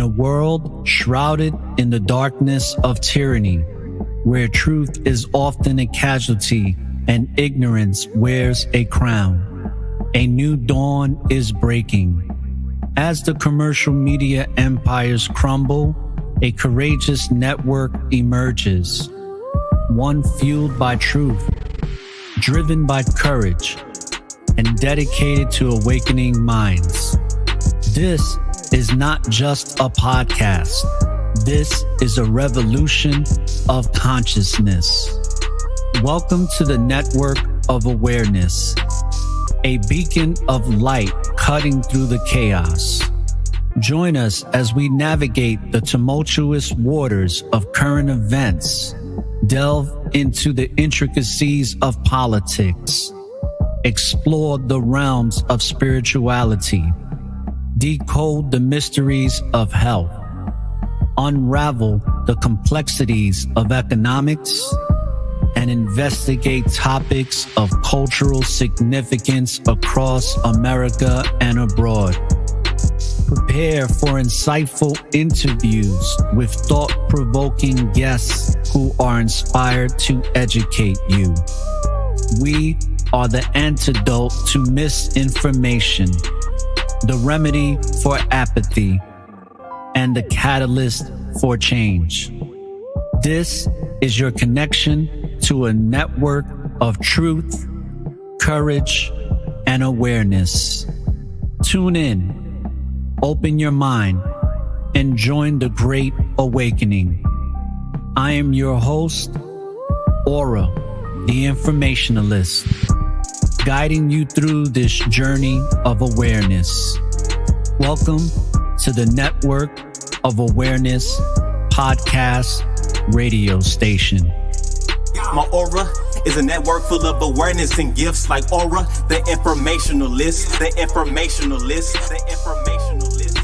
a world shrouded in the darkness of tyranny, where truth is often a casualty and ignorance wears a crown, a new dawn is breaking. As the commercial media empires crumble, a courageous network emerges, one fueled by truth, driven by courage, and dedicated to awakening minds. This is not just a podcast. This is a revolution of consciousness. Welcome to the Network of Awareness, a beacon of light cutting through the chaos. Join us as we navigate the tumultuous waters of current events, delve into the intricacies of politics, explore the realms of spirituality, decode the mysteries of health, unravel the complexities of economics, and investigate topics of cultural significance across America and abroad. Prepare for insightful interviews with thought-provoking guests who are inspired to educate you. We are the antidote to misinformation, the remedy for apathy, and the catalyst for change. This is your connection to a network of truth, courage, and awareness. Tune in, open your mind, and join the great awakening. I am your host, ORRA The Informationalist, guiding you through this journey of awareness. Welcome to the Network of Awareness podcast radio station. My aura is a network full of awareness and gifts like ORRA the Informationalist, the Informationalist, the Informationalist.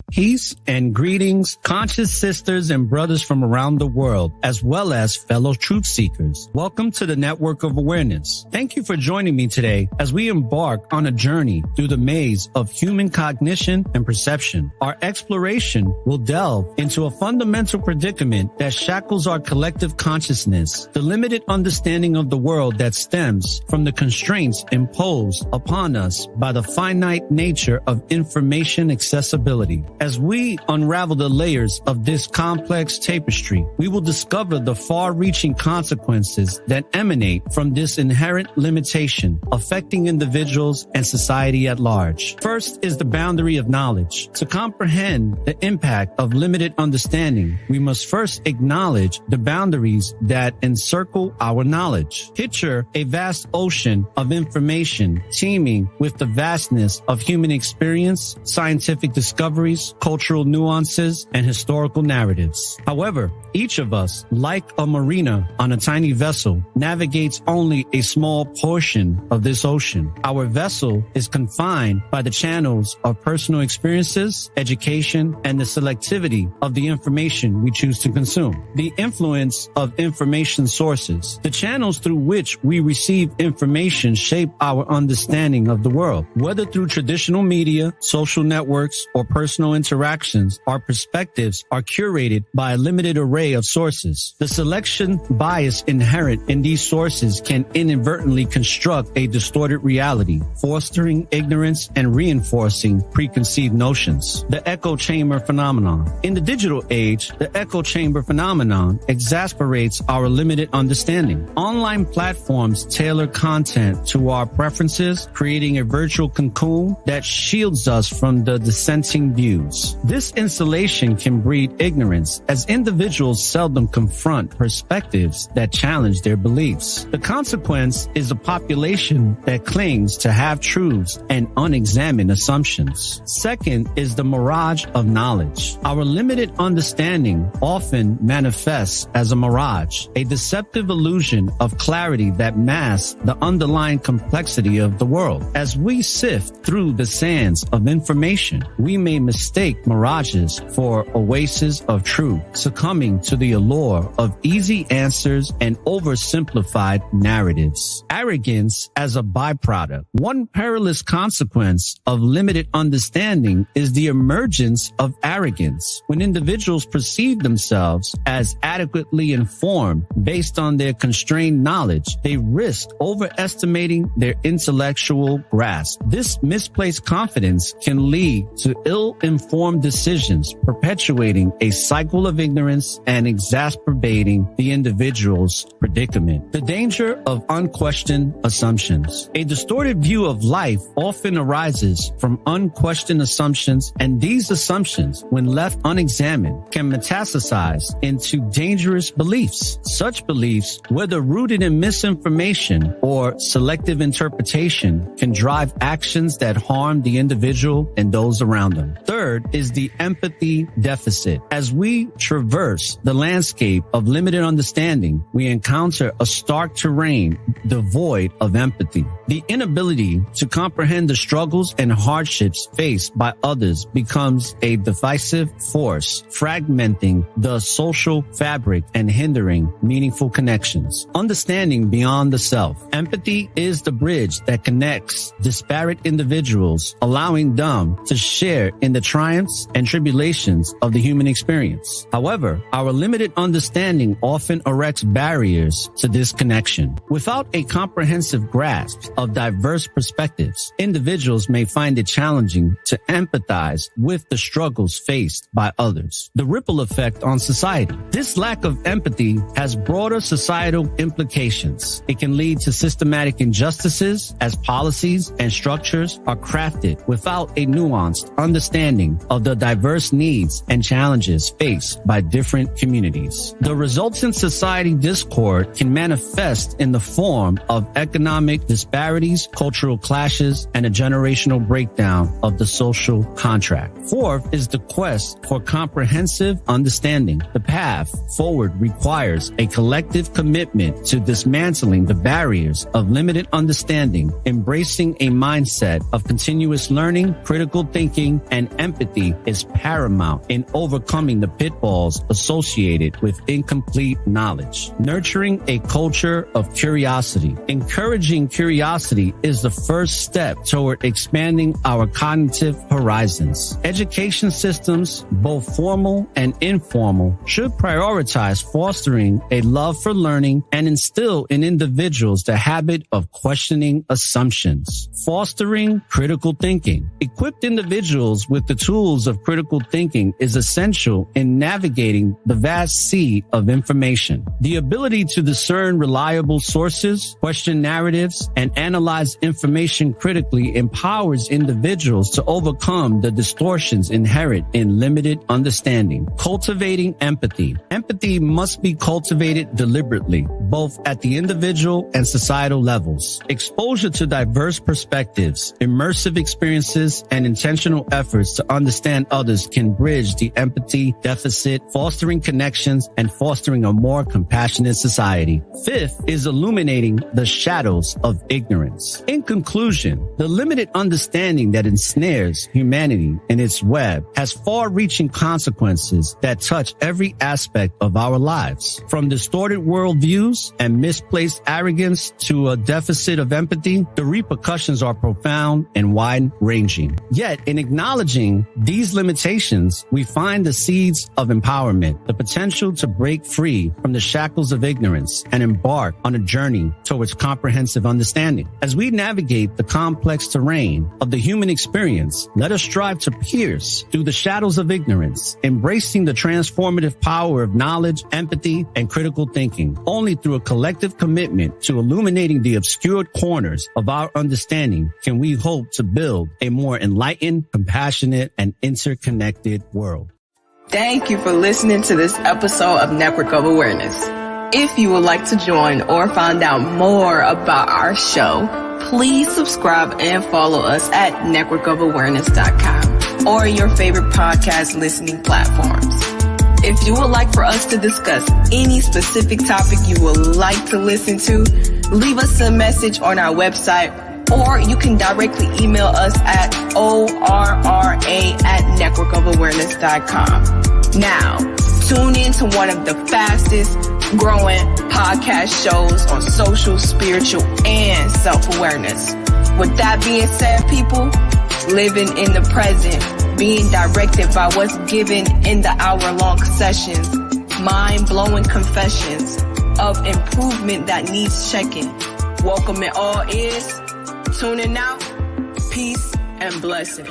Peace and greetings, conscious sisters and brothers from around the world, as well as fellow truth seekers. Welcome to the Network of Awareness. Thank you for joining me today as we embark on a journey through the maze of human cognition and perception. Our exploration will delve into a fundamental predicament that shackles our collective consciousness, the limited understanding of the world that stems from the constraints imposed upon us by the finite nature of information accessibility. As we unravel the layers of this complex tapestry, we will discover the far-reaching consequences that emanate from this inherent limitation affecting individuals and society at large. First is the boundary of knowledge. To comprehend the impact of limited understanding, we must first acknowledge the boundaries that encircle our knowledge. Picture a vast ocean of information teeming with the vastness of human experience, scientific discoveries, cultural nuances, and historical narratives. However, each of us, like a mariner on a tiny vessel, navigates only a small portion of this ocean. Our vessel is confined by the channels of personal experiences, education, and the selectivity of the information we choose to consume. The influence of information sources. The channels through which we receive information shape our understanding of the world. Whether through traditional media, social networks, or personal interactions, our perspectives are curated by a limited array of sources. The selection bias inherent in these sources can inadvertently construct a distorted reality, fostering ignorance and reinforcing preconceived notions. The echo chamber phenomenon. In the digital age, the echo chamber phenomenon exasperates our limited understanding. Online platforms tailor content to our preferences, creating a virtual cocoon that shields us from the dissenting views. This insulation can breed ignorance, as individuals seldom confront perspectives that challenge their beliefs. The consequence is a population that clings to half-truths and unexamined assumptions. Second is the mirage of knowledge. Our limited understanding often manifests as a mirage, a deceptive illusion of clarity that masks the underlying complexity of the world. As we sift through the sands of information, we may mistake mistake mirages for oases of truth, succumbing to the allure of easy answers and oversimplified narratives. Arrogance as a byproduct. One perilous consequence of limited understanding is the emergence of arrogance. When individuals perceive themselves as adequately informed based on their constrained knowledge, they risk overestimating their intellectual grasp. This misplaced confidence can lead to ill-informed decisions, perpetuating a cycle of ignorance and exacerbating the individual's predicament. The danger of unquestioned assumptions. A distorted view of life often arises from unquestioned assumptions, and these assumptions, when left unexamined, can metastasize into dangerous beliefs. Such beliefs, whether rooted in misinformation or selective interpretation, can drive actions that harm the individual and those around them. Third is the empathy deficit. As we traverse the landscape of limited understanding, we encounter a stark terrain devoid of empathy. The inability to comprehend the struggles and hardships faced by others becomes a divisive force, fragmenting the social fabric and hindering meaningful connections. Understanding beyond the self. Empathy is the bridge that connects disparate individuals, allowing them to share in the triumphs and tribulations of the human experience. However, our limited understanding often erects barriers to this connection. Without a comprehensive grasp of diverse perspectives, individuals may find it challenging to empathize with the struggles faced by others. The ripple effect on society. This lack of empathy has broader societal implications. It can lead to systematic injustices as policies and structures are crafted without a nuanced understanding of the diverse needs and challenges faced by different communities. The resultant society discord can manifest in the form of economic disparities, cultural clashes, and a generational breakdown of the social contract. Fourth is the quest for comprehensive understanding. The path forward requires a collective commitment to dismantling the barriers of limited understanding, embracing a mindset of continuous learning, critical thinking, and empathy is paramount in overcoming the pitfalls associated with incomplete knowledge. Nurturing a culture of curiosity. Encouraging curiosity is the first step toward expanding our cognitive horizons. Education systems, both formal and informal, should prioritize fostering a love for learning and instill in individuals the habit of questioning assumptions. Fostering critical thinking. Equipped individuals with the tools of critical thinking is essential in navigating the vast sea of information. The ability to discern reliable sources, question narratives, and analyze information critically empowers individuals to overcome the distortions inherent in limited understanding. Cultivating empathy. Empathy must be cultivated deliberately, both at the individual and societal levels. Exposure to diverse perspectives, immersive experiences, and intentional efforts to understand others can bridge the empathy deficit, fostering connections and fostering a more compassionate society. Fifth is illuminating the shadows of ignorance. In conclusion, the limited understanding that ensnares humanity in its web has far-reaching consequences that touch every aspect of our lives. From distorted worldviews and misplaced arrogance to a deficit of empathy, the repercussions are profound and wide-ranging. Yet, in acknowledging these limitations, we find the seeds of empowerment, the potential to break free from the shackles of ignorance and embark on a journey towards comprehensive understanding. As we navigate the complex terrain of the human experience, let us strive to pierce through the shadows of ignorance, embracing the transformative power of knowledge, empathy, and critical thinking. Only through a collective commitment to illuminating the obscured corners of our understanding can we hope to build a more enlightened, compassionate, and interconnected world. Thank you for listening to this episode of Network of Awareness. If you would like to join or find out more about our show, please subscribe and follow us at networkofawareness.com or your favorite podcast listening platforms. If you would like for us to discuss any specific topic you would like to listen to, leave us a message on our website or you can directly email us at orra@networkofawareness.com. Now, tune in to one of the fastest growing podcast shows on social, spiritual, and self-awareness. With that being said, people, living in the present, being directed by what's given in the hour-long sessions, mind-blowing confessions of improvement that needs checking. Welcome in all ears. Tuning out. Peace and blessings.